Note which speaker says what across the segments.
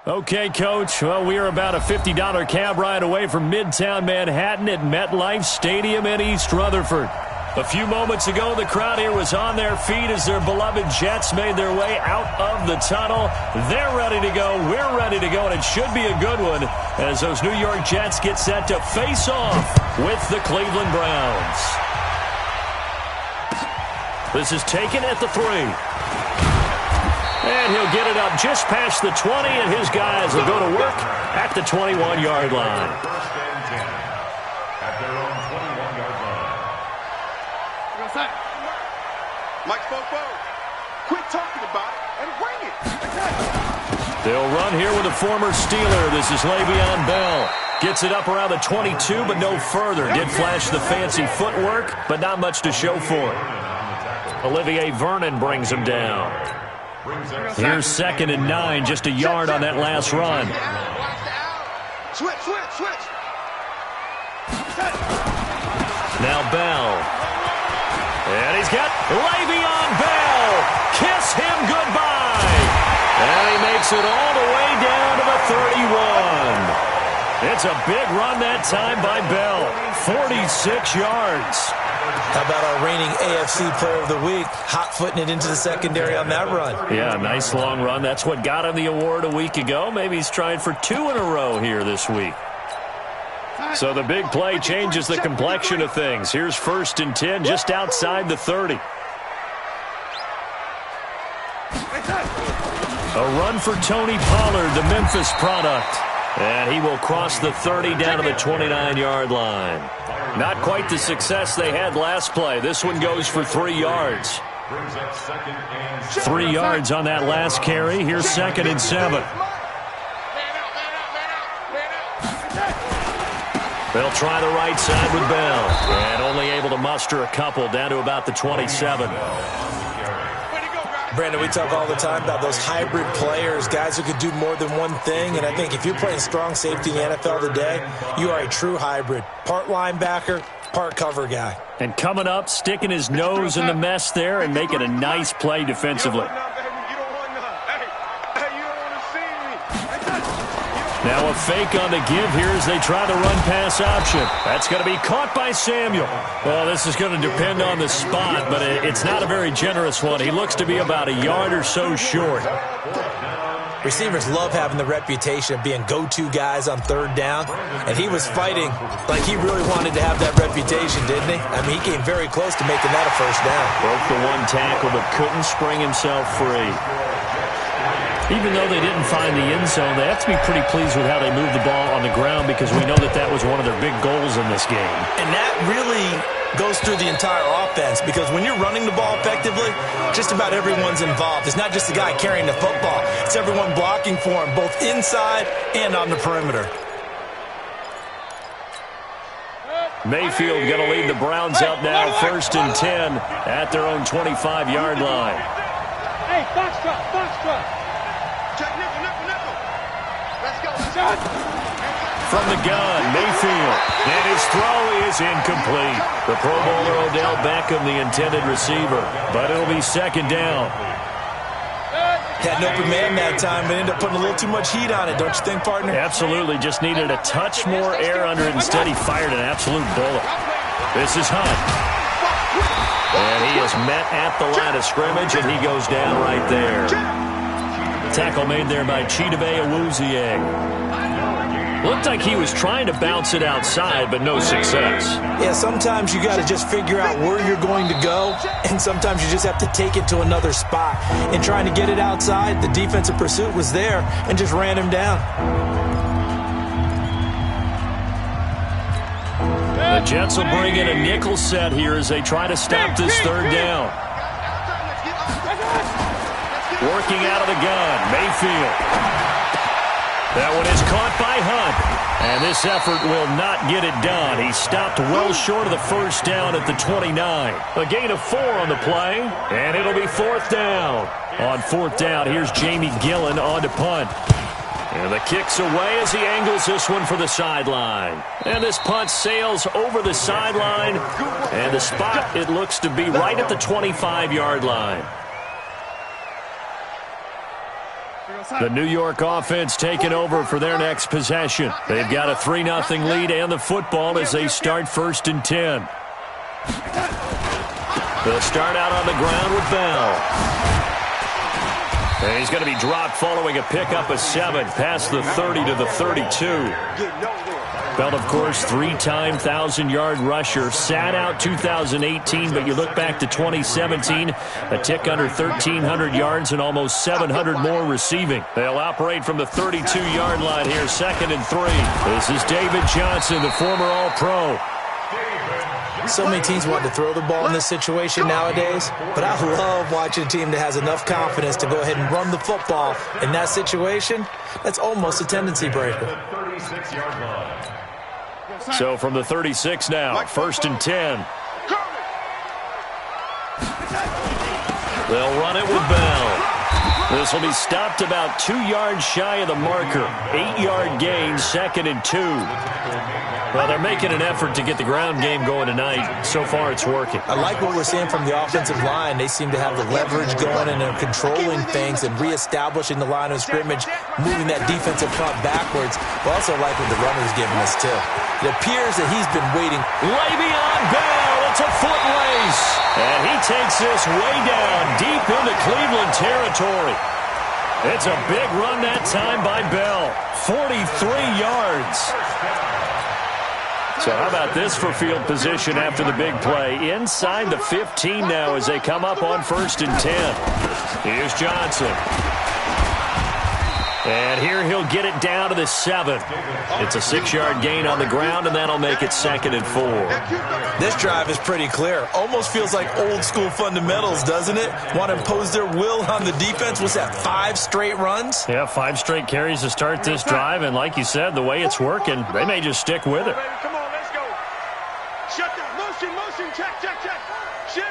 Speaker 1: Okay, Coach. Well, we are about a $50 cab ride away from Midtown Manhattan at MetLife Stadium in East Rutherford. A few moments ago, the crowd here was on their feet as their beloved Jets made their way out of the tunnel. They're ready to go. We're ready to go, and it should be a good one as those New York Jets get set to face off with the Cleveland Browns. This is taken at the 3. And he'll get it up just past the 20, and his guys will go to work at the 21-yard line.
Speaker 2: At their own 21-yard line.
Speaker 3: Mike Bobo, quit talking about it and bring it.
Speaker 1: They'll run here with a former Steeler. This is Le'Veon Bell. Gets it up around the 22, but no further. Did flash the fancy footwork, but not much to show for it. Olivier Vernon brings him down. Here's 2nd and 9, just a yard on that last run.
Speaker 3: Switch.
Speaker 1: Now Bell. And he's got Le'Veon Bell. Kiss him goodbye. And he makes it all the way down to the 31. It's a big run that time by Bell. 46 yards.
Speaker 4: How about our reigning AFC Player of the Week, hot-footing it into the secondary on that run?
Speaker 1: Yeah, nice long run. That's what got him the award a week ago. Maybe he's trying for 2 in a row here this week. So the big play changes the complexion of things. Here's 1st and 10 just outside the 30. A run for Tony Pollard, the Memphis product. And he will cross the 30 down to the 29-yard line. Not quite the success they had last play. This one goes for 3 yards. 3 yards on that last carry. Here's 2nd and 7. They'll try the right side with Bell. And only able to muster a couple down to about the 27.
Speaker 4: Brandon, we talk all the time about those hybrid players, guys who could do more than one thing. And I think if you're playing strong safety in the NFL today, you are a true hybrid. Part linebacker, part cover guy.
Speaker 1: And coming up, sticking his nose in the mess there and making a nice play defensively. Now a fake on the give here as they try the run-pass option. That's going to be caught by Samuel. Well, this is going to depend on the spot, but it's not a very generous one. He looks to be about a yard or so short.
Speaker 4: Receivers love having the reputation of being go-to guys on 3rd down, and he was fighting like he really wanted to have that reputation, didn't he? I mean, he came very close to making that a 1st down.
Speaker 1: Broke the 1 tackle, but couldn't spring himself free. Even though they didn't find the end zone, they have to be pretty pleased with how they moved the ball on the ground because we know that that was one of their big goals in this game.
Speaker 4: And that really goes through the entire offense because when you're running the ball effectively, just about everyone's involved. It's not just the guy carrying the football. It's everyone blocking for him, both inside and on the perimeter.
Speaker 1: Mayfield going to lead the Browns up now, 1st and 10 at their own 25-yard line.
Speaker 5: Hey, box drop.
Speaker 1: From the gun, Mayfield. And his throw is incomplete. The Pro Bowler Odell Beckham, the intended receiver. But it'll be 2nd down.
Speaker 4: Had an open man that time, but ended up putting a little too much heat on it, don't you think, partner?
Speaker 1: Absolutely. Just needed a touch more air under it. Instead, he fired an absolute bullet. This is Hunt. And he is met at the line of scrimmage, and he goes down right there. Tackle made there by Chidobe Awuzie. Looked like he was trying to bounce it outside, but no success.
Speaker 4: Yeah, sometimes you got to just figure out where you're going to go, and sometimes you just have to take it to another spot. In trying to get it outside, the defensive pursuit was there and just ran him down.
Speaker 1: The Jets will bring in a nickel set here as they try to stop this 3rd down. Working out of the gun, Mayfield. That one is caught by Hunt. And this effort will not get it done. He stopped well short of the 1st down at the 29. A gain of 4 on the play, and it'll be 4th down. On 4th down, here's Jamie Gillen on to punt. And the kick's away as he angles this one for the sideline. And this punt sails over the sideline. And the spot, it looks to be right at the 25-yard line. The New York offense taking over for their next possession. They've got a 3-0 lead and the football as they start 1st and 10. They'll start out on the ground with Bell. And he's going to be dropped following a pickup of 7 past the 30 to the 32. Bell, of course, 3-time 1,000-yard rusher. Sat out 2018, but you look back to 2017, a tick under 1,300 yards and almost 700 more receiving. They'll operate from the 32-yard line here, 2nd and 3. This is David Johnson, the former All-Pro.
Speaker 4: So many teams want to throw the ball in this situation nowadays, but I love watching a team that has enough confidence to go ahead and run the football in that situation. That's almost a tendency breaker.
Speaker 1: So from the 36 now, 1st and 10. They'll run it with Bell. This will be stopped about 2 yards shy of the marker. 8-yard gain, 2nd and 2. Well, they're making an effort to get the ground game going tonight. So far, it's working.
Speaker 4: I like what we're seeing from the offensive line. They seem to have the leverage going and they're controlling things and reestablishing the line of scrimmage, moving that defensive front backwards. But also like what the runner's giving us, too. It appears that he's been waiting.
Speaker 1: Le'Veon Bell, it's a foot race. And he takes this way down, deep into Cleveland territory. It's a big run that time by Bell. 43 yards. So how about this for field position after the big play? Inside the 15 now as they come up on 1st and 10. Here's Johnson. And here he'll get it down to the 7. It's a 6-yard gain on the ground, and that'll make it 2nd and 4.
Speaker 4: This drive is pretty clear. Almost feels like old-school fundamentals, doesn't it? Want to impose their will on the defense. What's that, 5 straight runs?
Speaker 1: Yeah, 5 straight carries to start this drive, and like you said, the way it's working, they may just stick with it.
Speaker 3: Come on, let's go. Shut down. Motion. Check. Shift.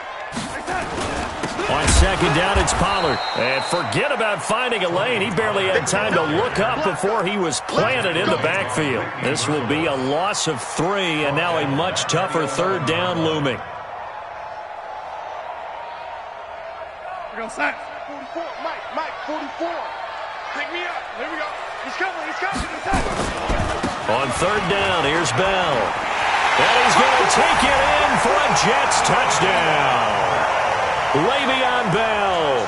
Speaker 1: On 2nd down, it's Pollard. And forget about finding a lane. He barely had time to look up before he was planted in the backfield. This will be a loss of 3, and now a much tougher 3rd down looming.
Speaker 3: We go, Sack. 44. Mike, 44. Pick me up. Here we go. He's coming.
Speaker 1: On 3rd down, here's Bell. And he's going to take it in for a Jets touchdown. Le'Veon Bell,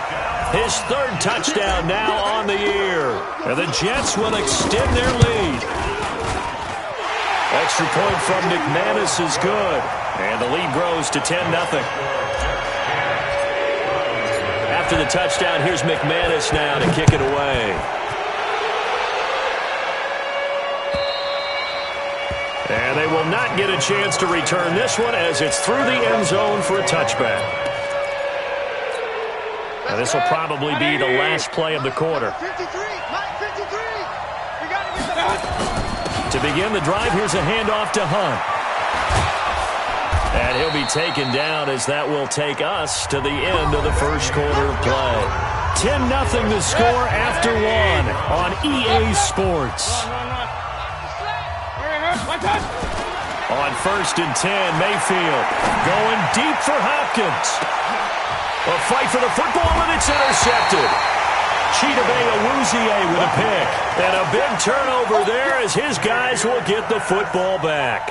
Speaker 1: his 3rd touchdown now on the year. And the Jets will extend their lead. Extra point from McManus is good. And the lead grows to 10-0. After the touchdown, here's McManus now to kick it away. And they will not get a chance to return this one as it's through the end zone for a touchback. Now this will probably be the last play of the quarter.
Speaker 3: 53. Mike, 53. We got to get the
Speaker 1: To begin the drive, here's a handoff to Hunt. And he'll be taken down as that will take us to the end of the first quarter of play. 10-0 the score after 1 on EA Sports. On 1st and 10, Mayfield going deep for Hopkins. A fight for the football, and it's intercepted. Chidobe Awuzie with a pick. And a big turnover there as his guys will get the football back.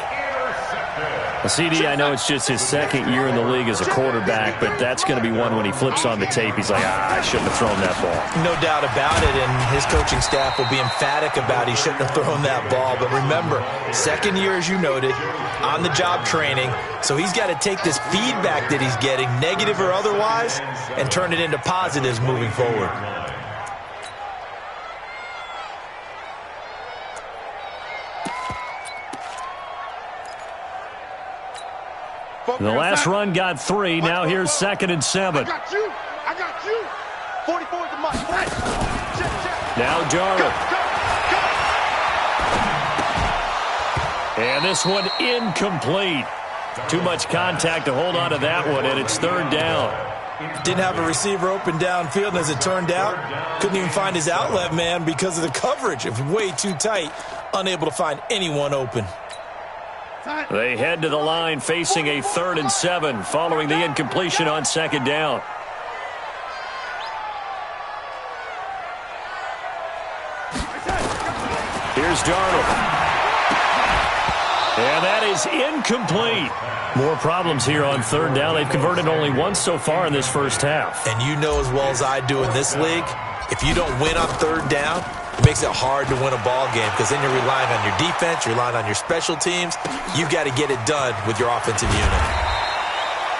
Speaker 1: CD, I know it's just his 2nd year in the league as a quarterback, but that's going to be one when he flips on the tape. He's like, I shouldn't have thrown that ball.
Speaker 4: No doubt about it, and his coaching staff will be emphatic about he shouldn't have thrown that ball. But remember, 2nd year, as you noted, on-the-job training, so he's got to take this feedback that he's getting, negative or otherwise, and turn it into positives moving forward.
Speaker 1: The last run got 3. Now here's 2nd and 7.
Speaker 3: I got you. 44 to Mike. Check.
Speaker 1: Now Darnold.
Speaker 3: Go.
Speaker 1: And this one incomplete. Too much contact to hold on to that one, and it's 3rd down.
Speaker 4: Didn't have a receiver open downfield, and as it turned out, couldn't even find his outlet man because of the coverage. It was way too tight, unable to find anyone open.
Speaker 1: They head to the line facing a 3rd and 7 following the incompletion on 2nd down. Here's Darnold. And that is incomplete. More problems here on third down. They've converted only once so far in this first half.
Speaker 4: And you know as well as I do in this league, if you don't win on third down, it makes it hard to win a ball game because then you're relying on your defense, you're relying on your special teams. You've got to get it done with your offensive unit.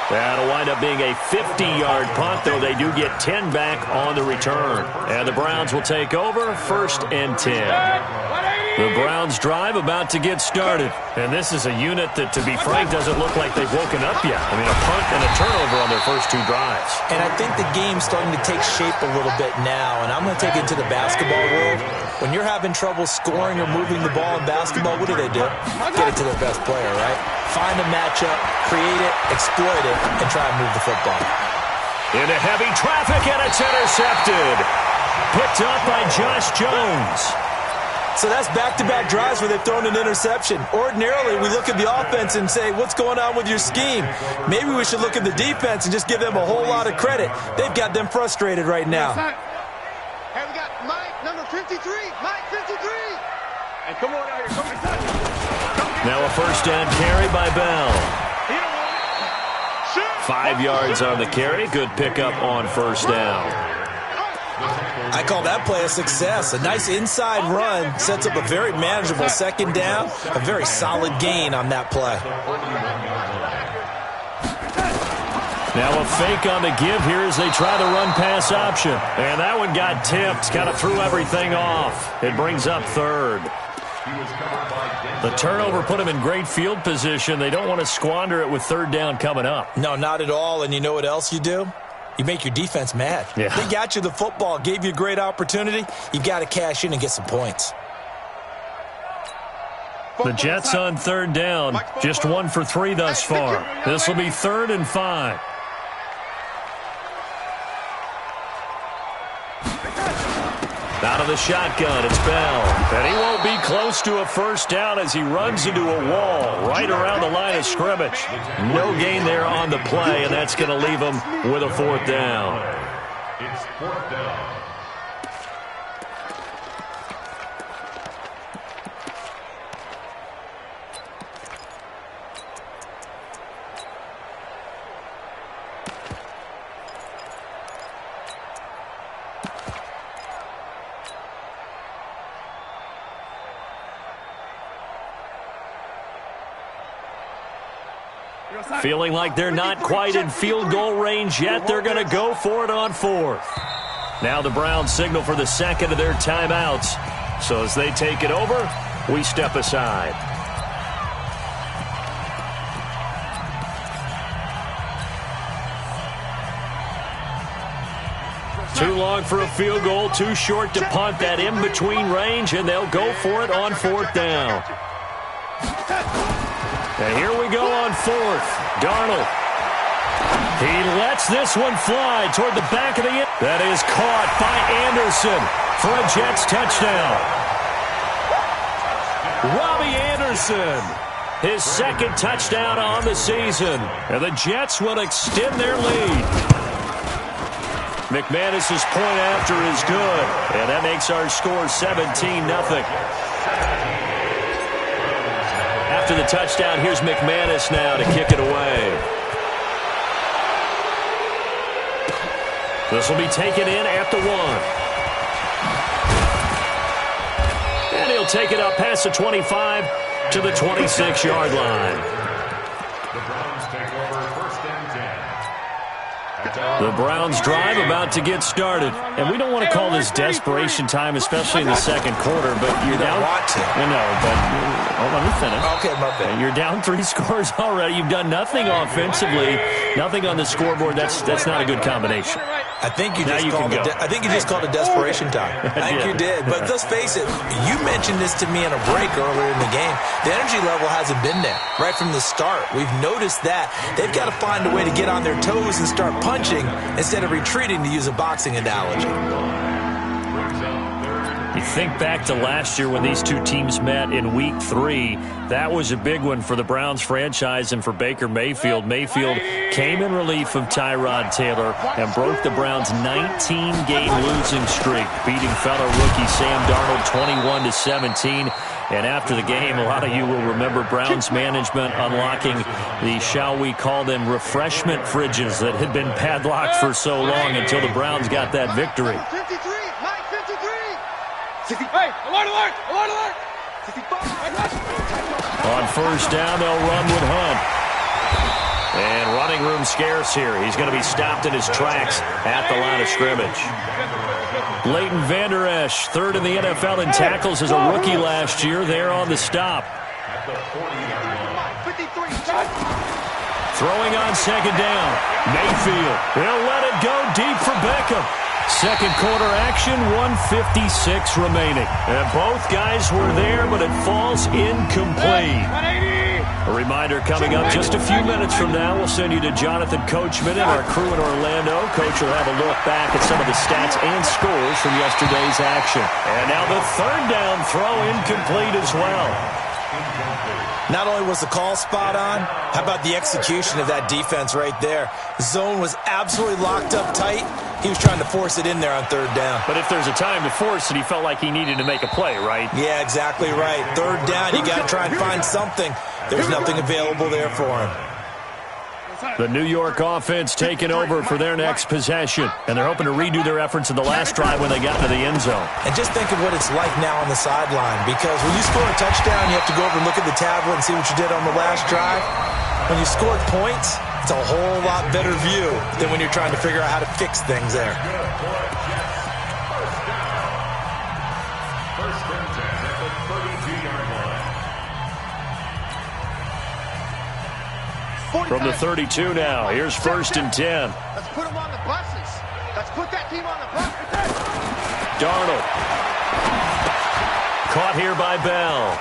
Speaker 1: That'll wind up being a 50-yard punt, though they do get 10 back on the return. And the Browns will take over, 1st and 10. The Browns drive about to get started. And this is a unit that, to be frank, doesn't look like they've woken up yet. I mean, a punt and a turnover on their first 2 drives.
Speaker 4: And I think the game's starting to take shape a little bit now. And I'm going to take it to the basketball world. When you're having trouble scoring or moving the ball in basketball, what do? Get it to their best player, right? Find a matchup, create it, exploit it, and try and move the football.
Speaker 1: Into heavy traffic, and it's intercepted. Picked up by Josh Jones.
Speaker 4: So that's back-to-back drives where they've thrown an interception. Ordinarily, we look at the offense and say, what's going on with your scheme? Maybe we should look at the defense and just give them a whole lot of credit. They've got them frustrated right now.
Speaker 3: Hey, we got Mike, number 53. Mike, 53. Hey, come on out here. Come on.
Speaker 1: Now a first down carry by Bell. 5 yards on the carry. Good pickup on first down.
Speaker 4: I call that play a success. A nice inside run sets up a very manageable second down. A very solid gain on that play.
Speaker 1: Now a fake on the give here as they try the run-pass option. And that one got tipped. Kind of threw everything off. It brings up 3rd. The turnover put them in great field position. They don't want to squander it with 3rd down coming up.
Speaker 4: No, not at all. And you know what else you do? You make your defense mad.
Speaker 1: Yeah.
Speaker 4: They got you the football, gave you a great opportunity. You've got to cash in and get some points.
Speaker 1: The Jets on 3rd down. Just 1 for 3 thus far. This will be 3rd and 5. Out of the shotgun, it's Bell. And he won't be close to a first down as he runs into a wall right around the line of scrimmage. No gain there on the play, and that's going to leave him with a 4th down.
Speaker 2: It's 4th down.
Speaker 1: Feeling like they're not quite in field goal range yet. They're going to go for it on 4th. Now the Browns signal for the second of their timeouts. So as they take it over, we step aside. Too long for a field goal, too short to punt. That in-between range, and they'll go for it on 4th down. And here we go on 4th. Darnold. He lets this one fly toward the back of the end. That is caught by Anderson for a Jets touchdown. Robbie Anderson, his 2nd touchdown on the season. And the Jets will extend their lead. McManus's point after is good. And that makes our score 17-0. After the touchdown, here's McManus now to kick it away. This will be taken in at the 1. And he'll take it up past the 25 to the 26-yard line.
Speaker 2: The Browns take over 1st and 10.
Speaker 1: The Browns drive about to get started. And we don't want to call this desperation time, especially in the second quarter, but you're down.
Speaker 4: Want to.
Speaker 1: I know, but let me finish.
Speaker 4: Okay, my bad.
Speaker 1: You're down 3 scores already. You've done nothing offensively, nothing on the scoreboard. That's not a good combination.
Speaker 4: I think you just called it desperation time. I think you did. But let's face it, you mentioned this to me in a break earlier in the game. The energy level hasn't been there right from the start. We've noticed that. They've got to find a way to get on their toes and start punching instead of retreating, to use a boxing analogy.
Speaker 2: Brings up 3rd
Speaker 1: You think back to last year when these two teams met in Week 3. That was a big one for the Browns franchise and for Baker Mayfield. Mayfield came in relief of Tyrod Taylor and broke the Browns' 19-game losing streak, beating fellow rookie Sam Darnold 21-17. And after the game, a lot of you will remember Browns management unlocking the, shall we call them, refreshment fridges that had been padlocked for so long until the Browns got that victory.
Speaker 3: 53, Mike 53. Hey, alert, alert, alert, alert. 55.
Speaker 1: On first down, they'll run with Hunt. And running room scarce here. He's going to be stopped in his tracks at the line of scrimmage. Leighton Vander Esch, third in the NFL in tackles as a rookie last year. There on the stop. Throwing on second down. Mayfield. He'll let it go deep for Beckham. Second quarter action, 1:56 remaining. And both guys were there, but it falls incomplete. A reminder coming up just a few minutes from now. We'll send you to Jonathan Coachman and our crew in Orlando. Coach will have a look back at some of the stats and scores from yesterday's action. And now the third down throw incomplete as well.
Speaker 4: Not only was the call spot on, how about the execution of that defense right there? The zone was absolutely locked up tight. He was trying to force it in there on third down.
Speaker 1: But if there's a time to force it, he felt like he needed to make a play, right?
Speaker 4: Yeah, exactly right. Third down, you got to try and find something. There's nothing available there for him.
Speaker 1: The New York offense taking over for their next possession. And they're hoping to redo their efforts in the last drive when they got into the end zone.
Speaker 4: And just think of what it's like now on the sideline. Because when you score a touchdown, you have to go over and look at the tablet and see what you did on the last drive. When you scored points, it's a whole lot better view than when you're trying to figure out how to fix things there.
Speaker 2: First and 10 at the 32-yard line.
Speaker 1: From the 32 now, here's first and 10.
Speaker 3: Let's put them on the buses. Let's put that team on the bus.
Speaker 1: Darnold. Caught here by Bell.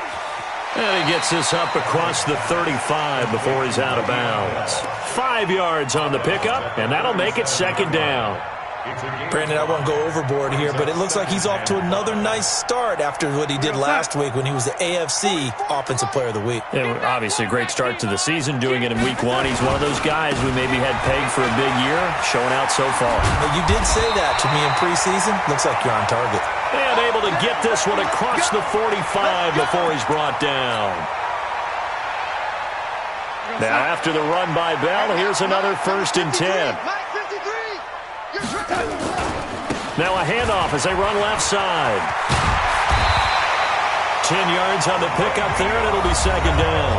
Speaker 1: And he gets this up across the 35 before he's out of bounds. 5 yards on the pickup, and that'll make it second down.
Speaker 4: Brandon, I won't go overboard here, but it looks like he's off to another nice start after what he did last week when he was the AFC Offensive Player of the Week.
Speaker 1: And obviously a great start to the season, doing it in Week 1. He's one of those guys we maybe had pegged for a big year, showing out so far.
Speaker 4: But you did say that to me in preseason. Looks like you're on target.
Speaker 1: And able to get this one across the 45 before he's brought down. Now after the run by Bell, here's another first and 10. Now a handoff as they run left side. 10 yards on the pickup there, and it'll be second down.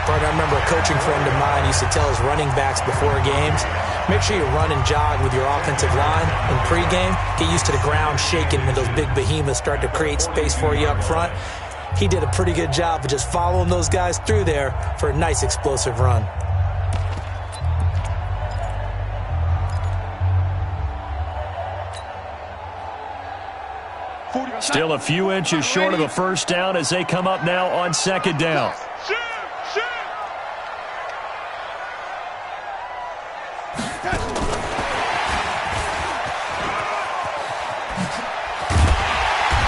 Speaker 4: Bart, I remember a coaching friend of mine used to tell his running backs before games, make sure you run and jog with your offensive line in pregame. Get used to the ground shaking when those big behemoths start to create space for you up front. He did a pretty good job of just following those guys through there for a nice explosive run.
Speaker 1: Still a few inches short of a first down as they come up now on second down.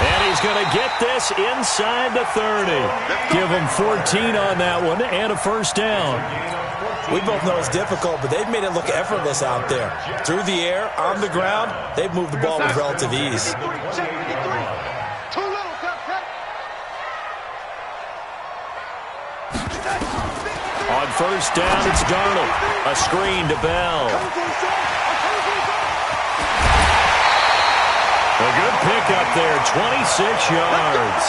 Speaker 1: And he's going to get this inside the 30. Give him 14 on that one and a first down.
Speaker 4: We both know it's difficult, but they've made it look effortless out there. Through the air, on the ground, they've moved the ball with relative ease.
Speaker 1: On first down, it's Darnold. A screen to Bell. A good pickup there, 26 yards.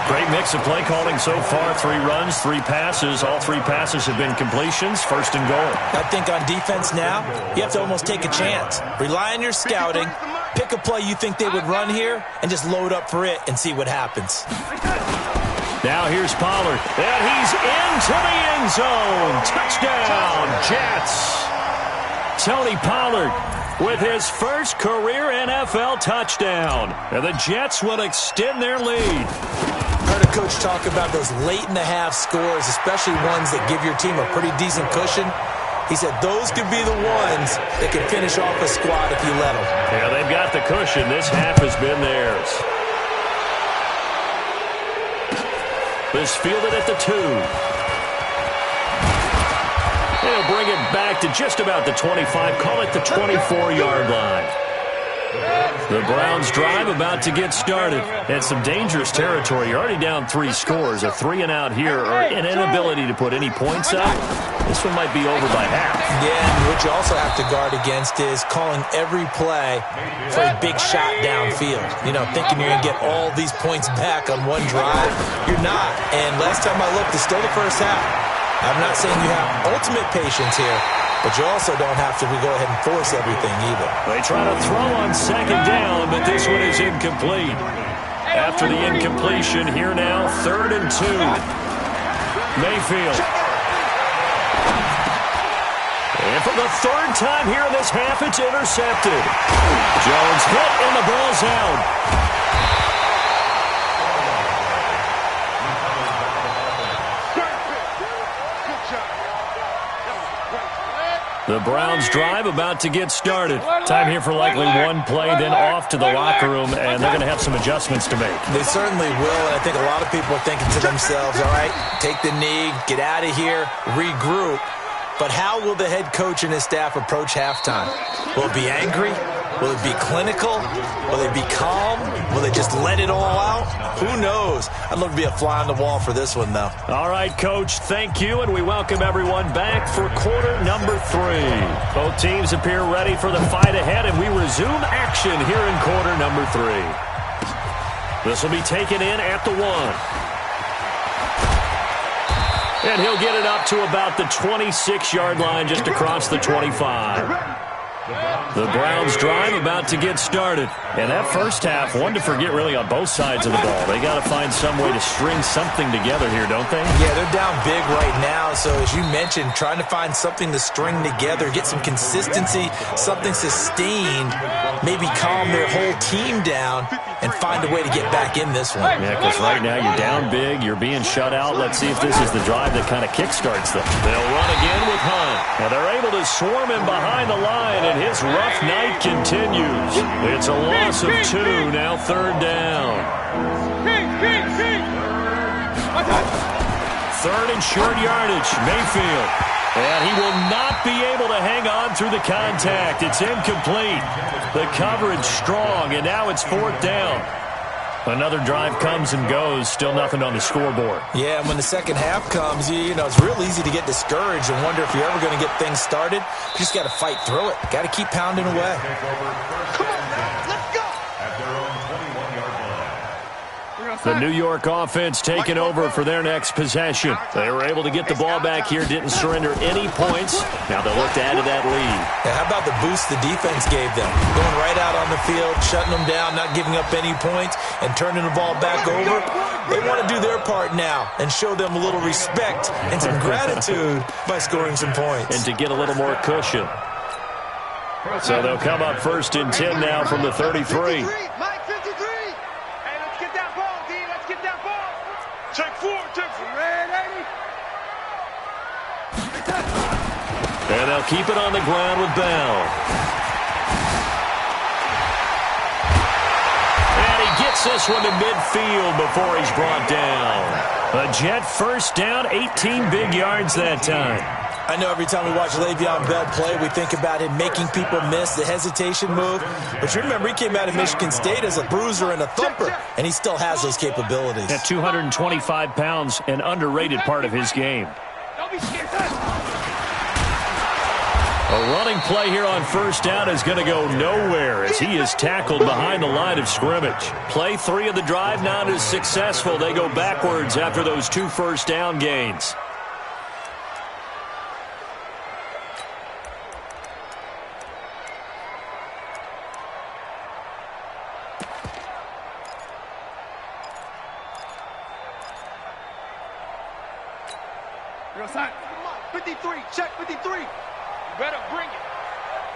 Speaker 1: Great mix of play calling so far. 3 runs, 3 passes. All 3 passes have been completions. First and goal.
Speaker 4: I think on defense now, you have to almost take a chance. Rely on your scouting. Pick a play you think they would run here and just load up for it and see what happens.
Speaker 1: Now here's Pollard. And he's into the end zone. Touchdown, Jets. Tony Pollard with his first career NFL touchdown. And the Jets will extend their lead.
Speaker 4: Heard a coach talk about those late-in-the-half scores, especially ones that give your team a pretty decent cushion. He said those could be the ones that can finish off a squad if you let them.
Speaker 1: Yeah, they've got the cushion. This half has been theirs. This fielded at the 2. He'll bring it back to just about the 25. Call it the 24-yard line. The Browns drive about to get started. And some dangerous territory. You're already down 3 scores. A 3-and-out here or an inability to put any points up. This one might be over by half.
Speaker 4: Yeah, and what you also have to guard against is calling every play for a big shot downfield. You know, thinking you're going to get all these points back on one drive. You're not. And last time I looked, it's still the first half. I'm not saying you have ultimate patience here, but you also don't have to go ahead and force everything either.
Speaker 1: They try to throw on 2nd down, but this one is incomplete. After the incompletion, here now, 3rd and 2. Mayfield. And for the 3rd time here in this half, it's intercepted. Jones hit, and the ball's out. The Browns drive about to get started. Time here for likely one play, then off to the locker room, and they're going to have some adjustments to make.
Speaker 4: They certainly will, and I think a lot of people are thinking to themselves, all right, take the knee, get out of here, regroup. But how will the head coach and his staff approach halftime? Will it be angry? Will it be clinical? Will they be calm? Will they just let it all out? Who knows? I'd love to be a fly on the wall for this one, though.
Speaker 1: All right, Coach, thank you, and we welcome everyone back for quarter number 3. Both teams appear ready for the fight ahead, and we resume action here in quarter number 3. This will be taken in at the 1. And he'll get it up to about the 26-yard line just across the 25. The Browns drive about to get started. And that first half, one to forget really on both sides of the ball. They got to find some way to string something together here, don't they?
Speaker 4: Yeah, they're down big right now. So as you mentioned, trying to find something to string together, get some consistency, something sustained, maybe calm their whole team down and find a way to get back in this one.
Speaker 1: Yeah, because right now you're down big, you're being shut out. Let's see if this is the drive that kind of kickstarts them. They'll run again with Hunt. And they're able to swarm him behind the line, and his rough night continues. It's a loss of 2, now 3rd down. 3rd and short yardage, Mayfield. And he will not be able to hang on through the contact. It's incomplete. The coverage strong, and now it's 4th down. Another drive comes and goes, still nothing on the scoreboard.
Speaker 4: Yeah, and when the second half comes, you know, it's real easy to get discouraged and wonder if you're ever going to get things started. You just got to fight through it. Got to keep pounding away.
Speaker 3: Come on, let's go.
Speaker 1: The New York offense taking over for their next possession. They were able to get the ball back here, didn't surrender any points. Now they'll look to add to that lead.
Speaker 4: Yeah, how about the boost the defense gave them? Going right out on the field, shutting them down, not giving up any points, and turning the ball back over. They want to do their part now and show them a little respect and some gratitude by scoring some points.
Speaker 1: And to get a little more cushion. So they'll come up 1st and 10 now from the 33. And they'll keep it on the ground with Bell. And he gets this one to midfield before he's brought down. A Jet 1st down, 18 big yards that time.
Speaker 4: I know every time we watch Le'Veon Bell play, we think about him making people miss the hesitation move. But you remember, he came out of Michigan State as a bruiser and a thumper, and he still has those capabilities.
Speaker 1: At 225 pounds, an underrated part of his game.
Speaker 5: Don't be scared.
Speaker 1: A running play here on 1st down is going to go nowhere as he is tackled behind the line of scrimmage. Play 3 of the drive not as successful. They go backwards after those 2 1st down gains.
Speaker 3: Real side. 53, check 53. You better bring it.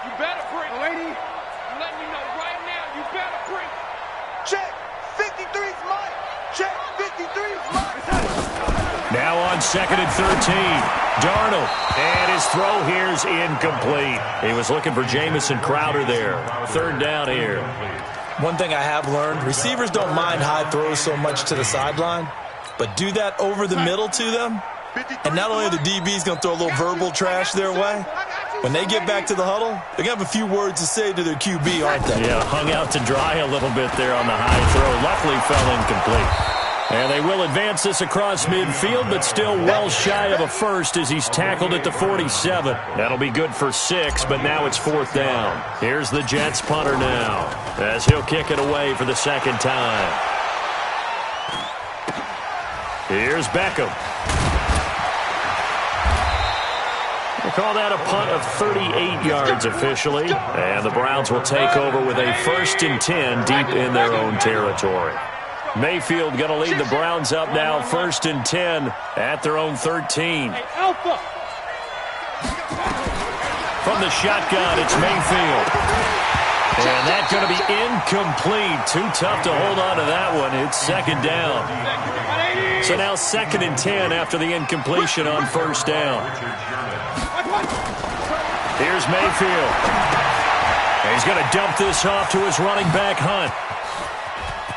Speaker 3: You better bring it. Lady, you let me know right now. You better bring it. Check. 53's mine. Check. 53's mine.
Speaker 1: Now on 2nd and 13. Darnold. And his throw here's incomplete. He was looking for Jamison Crowder there. Third down here.
Speaker 4: One thing I have learned, receivers don't mind high throws so much to the sideline, but do that over the middle to them, and not only are the DBs going to throw a little verbal trash their way, when they get back to the huddle, they're going to have a few words to say to their QB, aren't they?
Speaker 1: Yeah, hung out to dry a little bit there on the high throw. Luckily fell incomplete. And they will advance this across midfield, but still well shy of a first as he's tackled at the 47. That'll be good for 6, but now it's 4th down. Here's the Jets punter now as he'll kick it away for the second time. Here's Beckham. We'll call that a punt of 38 yards officially. And the Browns will take over with a 1st and 10 deep in their own territory. Mayfield going to lead the Browns up now, 1st and 10 at their own 13. From the shotgun, it's Mayfield. And that's going to be incomplete. Too tough to hold on to that one. It's 2nd down. So now 2nd and 10 after the incompletion on 1st down. Here's Mayfield. And he's going to dump this off to his running back, Hunt.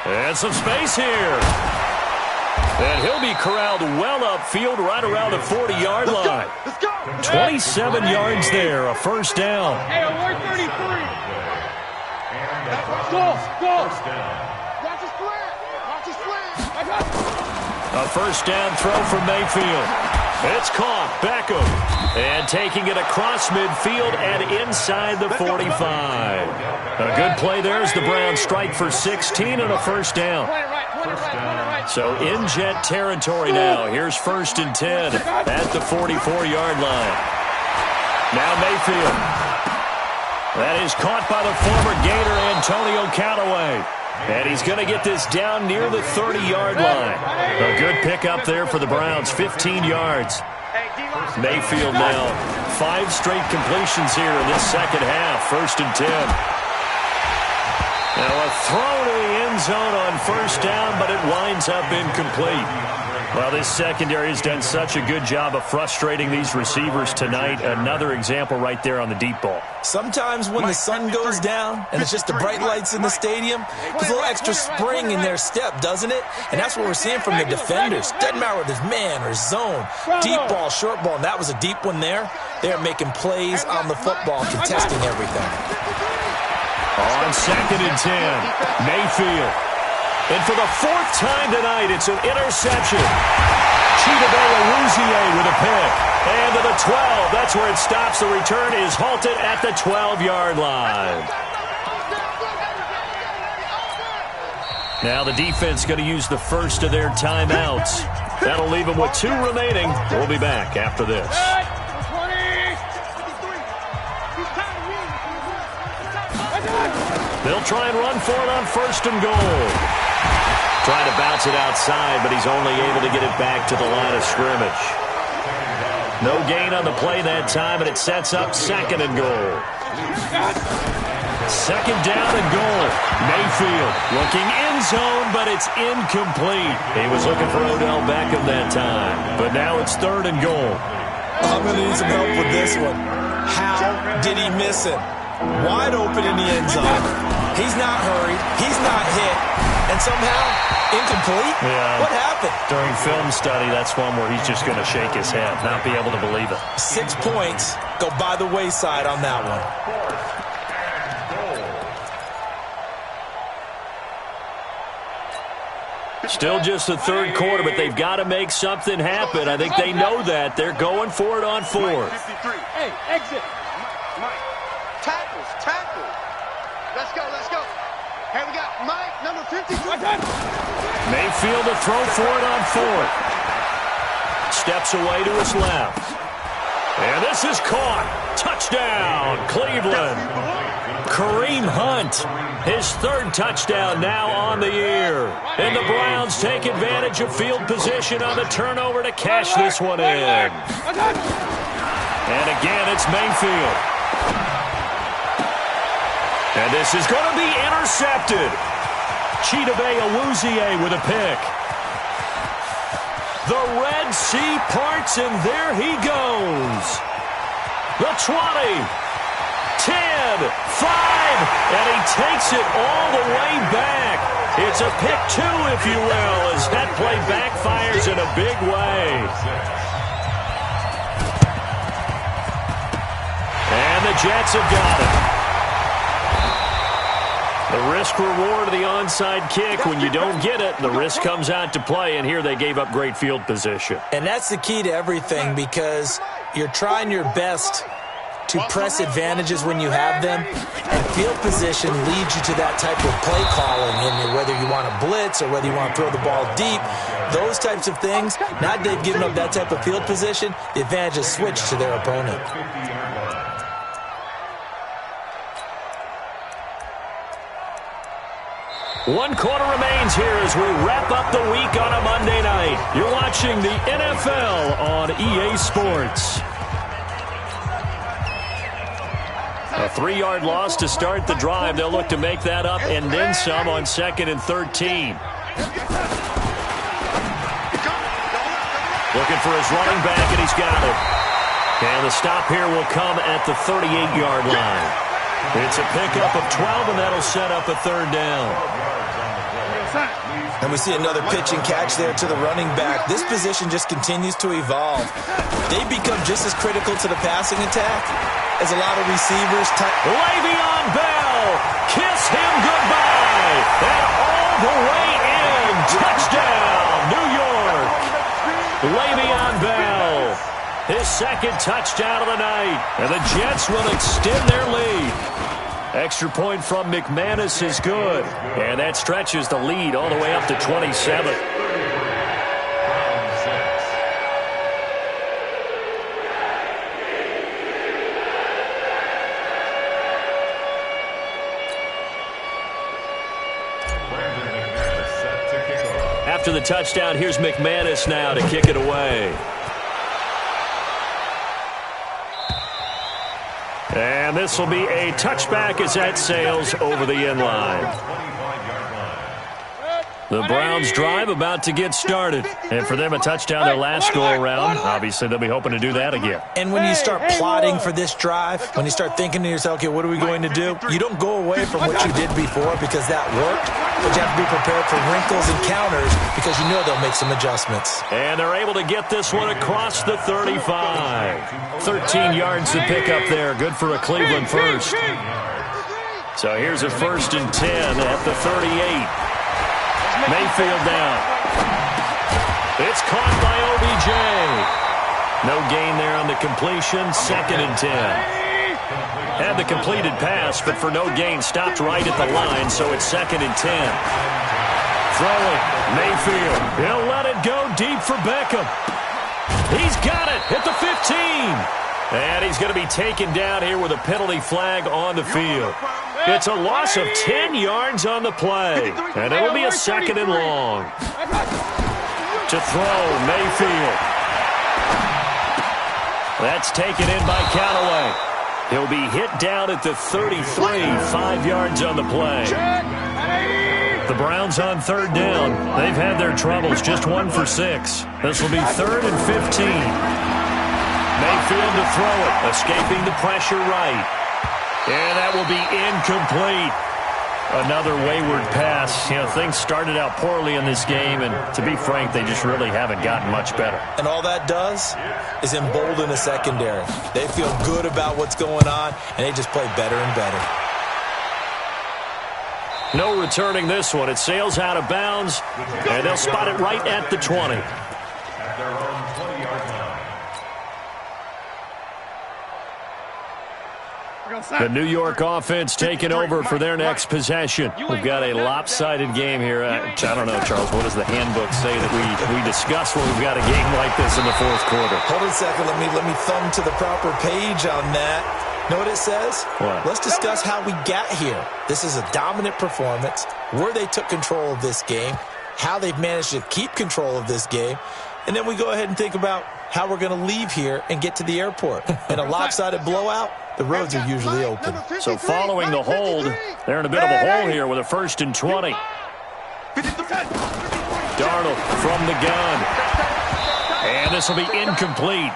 Speaker 1: And some space here. And he'll be corralled well upfield right around the 40-yard line. 27 yards there, a 1st down.
Speaker 5: Hey, alert 33. Go. Watch his flag. Watch his flag.
Speaker 1: A 1st down throw from Mayfield. It's caught. Beckham. And taking it across midfield and inside the 45. A good play there as the Browns strike for 16 and a 1st down. So in Jet territory now. Here's 1st and 10 at the 44-yard line. Now Mayfield. That is caught by the former Gator Antonio Callaway. And he's going to get this down near the 30-yard line. A good pickup there for the Browns, 15 yards. Mayfield now, 5 straight completions here in this second half, 1st and 10. Now a throw to the end zone on 1st down, but it winds up incomplete. Well, this secondary has done such a good job of frustrating these receivers tonight. Another example right there on the deep ball.
Speaker 4: Sometimes when the sun goes down and it's just the bright lights in the stadium, there's a little extra spring in their step, doesn't it? And that's what we're seeing from the defenders. Doesn't matter whether it's man or zone, deep ball, short ball, and that was a deep one there. They're making plays on the football, contesting everything.
Speaker 1: On 2nd and 10, Mayfield. And for the 4th time tonight, it's an interception. Chidobe with a pick. And to the 12. That's where it stops. The return is halted at the 12-yard line. Now the defense going to use the first of their timeouts. That'll leave them with 2 remaining. We'll be back after this. They'll try and run for it on 1st and goal. Trying to bounce it outside, but he's only able to get it back to the line of scrimmage. No gain on the play that time, and it sets up 2nd and goal. 2nd down and goal. Mayfield looking in zone, but it's incomplete. He was looking for Odell Beckham that time, but now it's 3rd and goal.
Speaker 4: I'm going to need some help with this one. How did he miss it? Wide open in the end zone. He's not hurried. He's not hit. And somehow, incomplete?
Speaker 1: Yeah.
Speaker 4: What happened?
Speaker 1: During film study, that's one where he's just going to shake his head, not be able to believe it.
Speaker 4: 6 points go by the wayside on that one.
Speaker 1: Still just the 3rd quarter, but they've got to make something happen. I think they know that. They're going for it on 4th.
Speaker 5: Hey, exit.
Speaker 3: Tackles. Let's go. Hey, we got Mike, number 53.
Speaker 1: Mayfield to throw for it on 4th. Steps away to his left. And this is caught. Touchdown, Cleveland. Kareem Hunt, his 3rd touchdown now on the year. And the Browns take advantage of field position on the turnover to cash this one in. And again, it's Mayfield. And this is going to be intercepted. Chidobe with a pick. The Red Sea parts, and there he goes. The 20, 10, 5, and he takes it all the way back. It's a pick two, if you will, as that play backfires in a big way. And the Jets have got it. The risk-reward of the onside kick, when you don't get it, the risk comes out to play, and here they gave up great field position.
Speaker 4: And that's the key to everything, because you're trying your best to press advantages when you have them, and field position leads you to that type of play calling, and whether you want to blitz or whether you want to throw the ball deep, those types of things. Now they've given up that type of field position, the advantage is switched to their opponent.
Speaker 1: One quarter remains here as we wrap up the week on a Monday night. You're watching the NFL on EA Sports. A 3-yard loss to start the drive. They'll look to make that up and then some on 2nd and 13. Looking for his running back, and he's got it. And the stop here will come at the 38-yard line. It's a pickup of 12, and that'll set up a 3rd down.
Speaker 4: And we see another pitch and catch there to the running back. This position just continues to evolve. They become just as critical to the passing attack as a lot of receivers.
Speaker 1: Le'Veon Bell, kiss him goodbye. And all the way in. Touchdown, New York. Le'Veon Bell, his 2nd touchdown of the night. And the Jets will extend their lead. Extra point from McManus is good. And that stretches the lead all the way up to 27. After the touchdown, here's McManus now to kick it away. And this will be a touchback as that sails over the end line. The Browns drive about to get started. And for them, a touchdown their last go-around. Obviously, they'll be hoping to do that again.
Speaker 4: And when you start plotting for this drive, when you start thinking to yourself, okay, what are we going to do? You don't go away from what you did before because that worked. But you have to be prepared for wrinkles and counters because you know they'll make some adjustments.
Speaker 1: And they're able to get this one across the 35. 13 yards to pick up there. Good for a Cleveland first. So here's a 1st and 10 at the 38. Mayfield down. It's caught by OBJ. No gain there on the completion. 2nd and 10. Had the completed pass, but for no gain, stopped right at the line, so it's 2nd and 10. Throwing, Mayfield. He'll let it go deep for Beckham. He's got it at the 15. And he's going to be taken down here with a penalty flag on the field. It's a loss of 10 yards on the play. And it'll be a 2nd and long. To throw, Mayfield. That's taken in by Callaway. He'll be hit down at the 33, 5 yards on the play. The Browns on 3rd down. They've had their troubles, just 1 for 6. This will be 3rd and 15. Mayfield to throw it, escaping the pressure right. And that will be incomplete. Another wayward pass. You know, things started out poorly in this game, and to be frank, they just really haven't gotten much better.
Speaker 4: And all that does is embolden the secondary. They feel good about what's going on, and they just play better and better.
Speaker 1: No returning this one. It sails out of bounds, and they'll spot it right at the 20. The New York offense taking over for their next possession. We've got a lopsided game here. I don't know, Charles, what does the handbook say that we discuss when we've got a game like this in the 4th quarter?
Speaker 4: Hold on a second. Let me thumb to the proper page on that. Know what it says?
Speaker 1: What?
Speaker 4: Let's discuss how we got here. This is a dominant performance, where they took control of this game, how they've managed to keep control of this game, and then we go ahead and think about how we're going to leave here and get to the airport. In a lopsided blowout, the roads are usually open.
Speaker 1: So following the hold, they're in a bit of a hole here with a 1st and 20. Darnold from the gun. And this will be incomplete.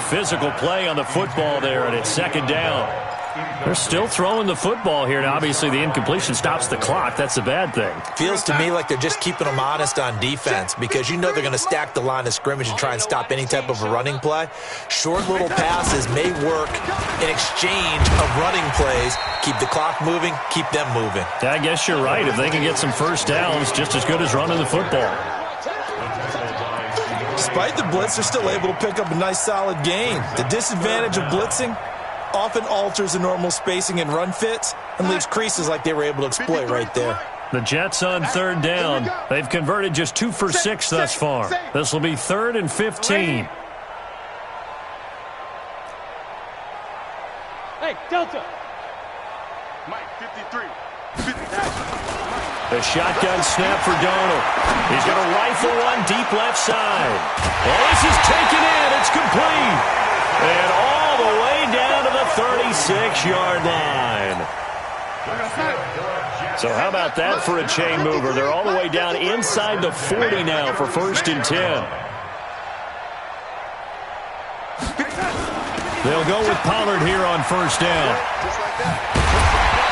Speaker 1: Physical play on the football there, and it's second down. They're still throwing the football here. Now, obviously, the incompletion stops the clock. That's a bad thing.
Speaker 4: Feels to me like they're just keeping them honest on defense because you know they're going to stack the line of scrimmage and try and stop any type of a running play. Short little passes may work in exchange of running plays. Keep the clock moving, keep them moving.
Speaker 1: I guess you're right. If they can get some first downs, just as good as running the football.
Speaker 4: Despite the blitz, they're still able to pick up a nice, solid gain. The disadvantage of blitzing often alters the normal spacing and run fits and leaves creases like they were able to exploit right there.
Speaker 1: The Jets on third down. They've converted just 2 for 6 thus far. This will be 3rd and 15.
Speaker 5: Hey, Delta.
Speaker 3: Mike, 53.
Speaker 1: The shotgun snap for Darnold. He's going to rifle one deep left side. Well, this is taken in. It's complete. And all the way down to the 36-yard line. So how about that for a chain mover? They're all the way down inside the 40 now for 1st and 10. They'll go with Pollard here on 1st down.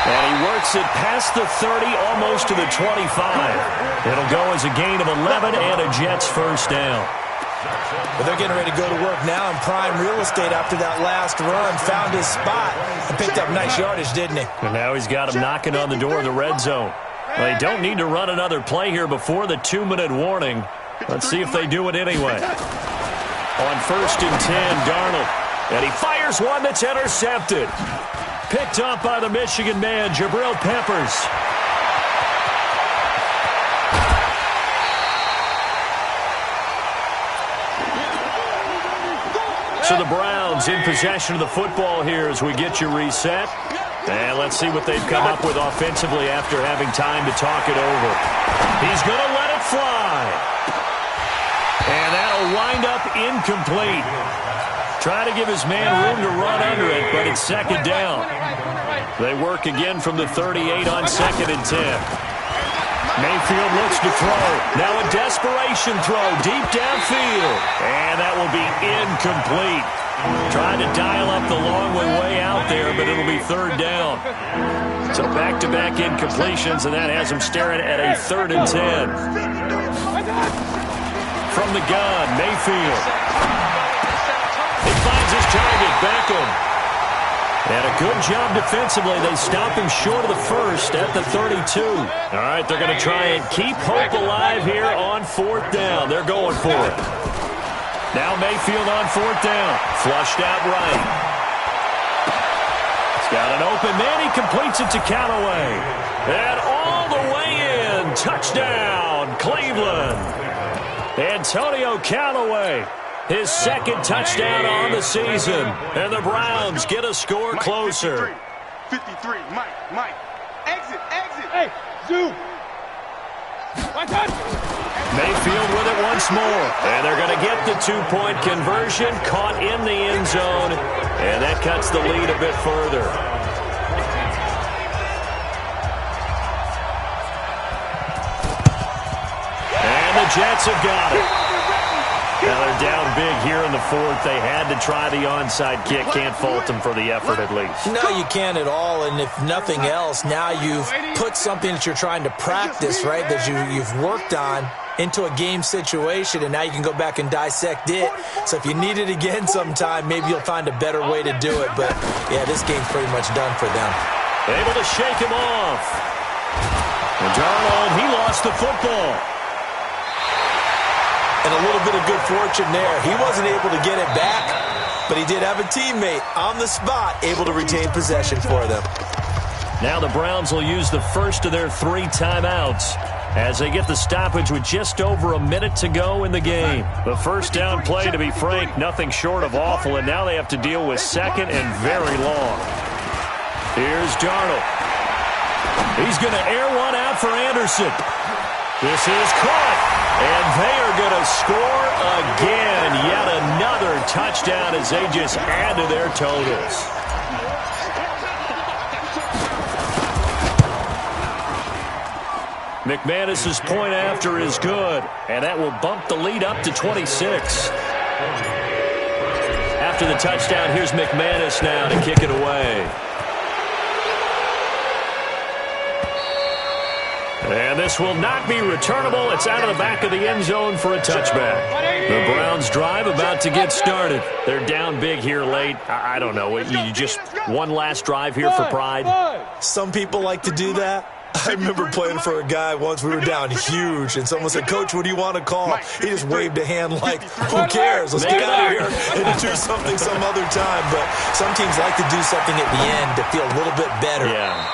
Speaker 1: And he works it past the 30, almost to the 25. It'll go as a gain of 11 and a Jets 1st down.
Speaker 4: But they're getting ready to go to work now in prime real estate after that last run. Found his spot and picked up nice yardage, didn't he?
Speaker 1: And now he's got him knocking on the door of the red zone. Well, they don't need to run another play here before the 2-minute warning. Let's see if they do it anyway. On 1st and 10, Darnold. And he fires one that's intercepted. Picked up by the Michigan man, Jabril Peppers. So the Browns in possession of the football here as we get you reset. And let's see what they've come up with offensively after having time to talk it over. He's going to let it fly. And that'll wind up incomplete. Try to give his man room to run under it, but it's 2nd down. They work again from the 38 on 2nd and 10. Mayfield looks to throw. Now a desperation throw deep downfield. And that will be incomplete. Trying to dial up the long way out there, but it'll be 3rd down. So back-to-back incompletions, and that has him staring at a 3rd and 10. From the gun, Mayfield. He finds his target, Beckham. And a good job defensively. They stop him short of the 1st at the 32. All right, they're going to try and keep hope alive here on 4th down. They're going for it. Now Mayfield on 4th down. Flushed out right. He's got an open man. He completes it to Callaway. And all the way in. Touchdown, Cleveland. Antonio Callaway. His 2nd touchdown on the season. And the Browns get a score closer.
Speaker 3: 53, Mike. Exit.
Speaker 5: Hey, zoom.
Speaker 1: Mayfield with it once more. And they're going to get the 2-point conversion. Caught in the end zone. And that cuts the lead a bit further. And the Jets have got it. Now they're down big here in the 4th. They had to try the onside kick. Can't fault them for the effort at least.
Speaker 4: No, you can't at all. And if nothing else, now you've put something that you're trying to practice, right, that you've worked on into a game situation, and now you can go back and dissect it. So if you need it again sometime, maybe you'll find a better way to do it. But, yeah, this game's pretty much done for them.
Speaker 1: Able to shake him off. And Darnold, he lost the football.
Speaker 4: And a little bit of good fortune there. He wasn't able to get it back, but he did have a teammate on the spot able to retain possession for them.
Speaker 1: Now the Browns will use the first of their 3 timeouts as they get the stoppage with just over a minute to go in the game. The 1st down play, to be frank, nothing short of awful, and now they have to deal with 2nd and very long. Here's Darnold. He's going to air one out for Anderson. This is caught. And they are going to score again. Yet another touchdown as they just add to their totals. McManus's point after is good, and that will bump the lead up to 26. After the touchdown, here's McManus now to kick it away. And this will not be returnable. It's out of the back of the end zone for a touchback. The Browns drive about to get started. They're down big here late. I don't know. You just one last drive here for pride?
Speaker 4: Some people like to do that. I remember playing for a guy once. We were down huge, and someone said, "Coach, what do you want to call?" He just waved a hand like, "Who cares? Let's get out of here and do something some other time." But some teams like to do something at the end to feel a little bit better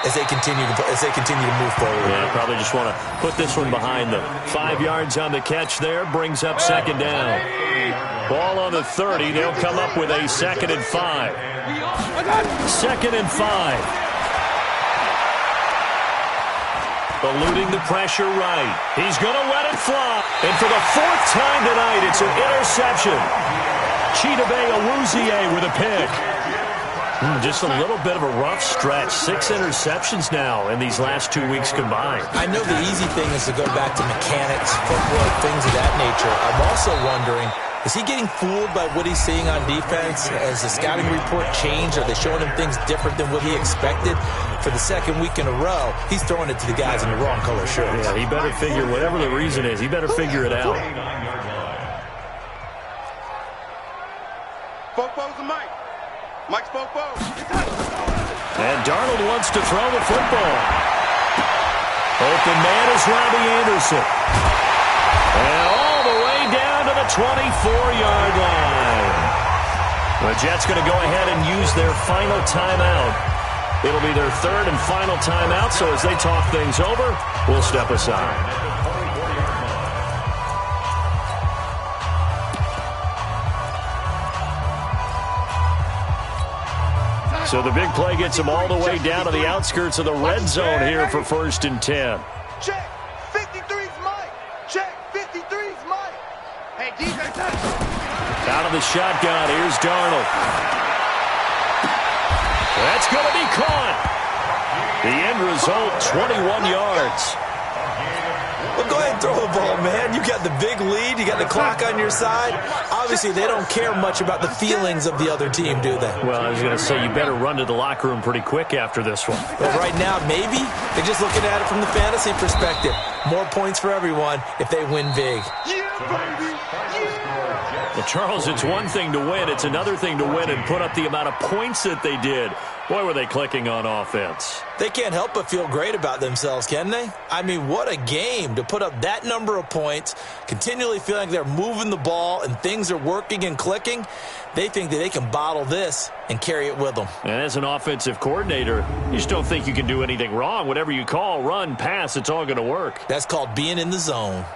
Speaker 4: as they continue to move forward.
Speaker 1: Yeah, probably just want to put this one behind them. 5 yards on the catch there, brings up second down. Ball on the 30. They'll come up with a 2nd and 5. 2nd and 5. Eluding the pressure right. He's going to let it fly. And for the 4th time tonight, it's an interception. Chidobe Awuzie with a pick. Just a little bit of a rough stretch. 6 interceptions now in these last 2 weeks combined.
Speaker 4: I know the easy thing is to go back to mechanics, footwork, things of that nature. I'm also wondering, is he getting fooled by what he's seeing on defense? Has the scouting report changed? Are they showing him things different than what he expected? For the 2nd week in a row, he's throwing it to the guys in the wrong color shirts.
Speaker 1: Yeah, he better figure, whatever the reason is, he better figure it out.
Speaker 3: Fofo's the Mike. Mike's Fofo.
Speaker 1: And Darnold wants to throw the football. Open man is Robbie Anderson. And all the way down to the 24-yard line. The Jets going to go ahead and use their final timeout. It'll be their 3rd and final timeout, so as they talk things over, we'll step aside. So the big play gets them all the way down to the outskirts of the red zone here for 1st and 10.
Speaker 3: Check. 53's Mike. Check. 53's Mike. Hey, defense.
Speaker 1: Out of the shotgun, here's Darnold. That's going to be caught. The end result, 21 yards.
Speaker 4: Well, go ahead and throw the ball, man. You got the big lead. You got the clock on your side. Obviously, they don't care much about the feelings of the other team, do they?
Speaker 1: Well, I was going to say, you better run to the locker room pretty quick after this one.
Speaker 4: But right now, maybe they're just looking at it from the fantasy perspective. More points for everyone if they win big.
Speaker 3: Yeah, baby.
Speaker 1: Well, Charles, it's one thing to win. It's another thing to win and put up the amount of points that they did. Boy, were they clicking on offense.
Speaker 4: They can't help but feel great about themselves, can they? I mean, what a game to put up that number of points, continually feeling like they're moving the ball and things are working and clicking. They think that they can bottle this and carry it with them.
Speaker 1: And as an offensive coordinator, you just don't think you can do anything wrong. Whatever you call, run, pass, it's all going to work.
Speaker 4: That's called being in the zone.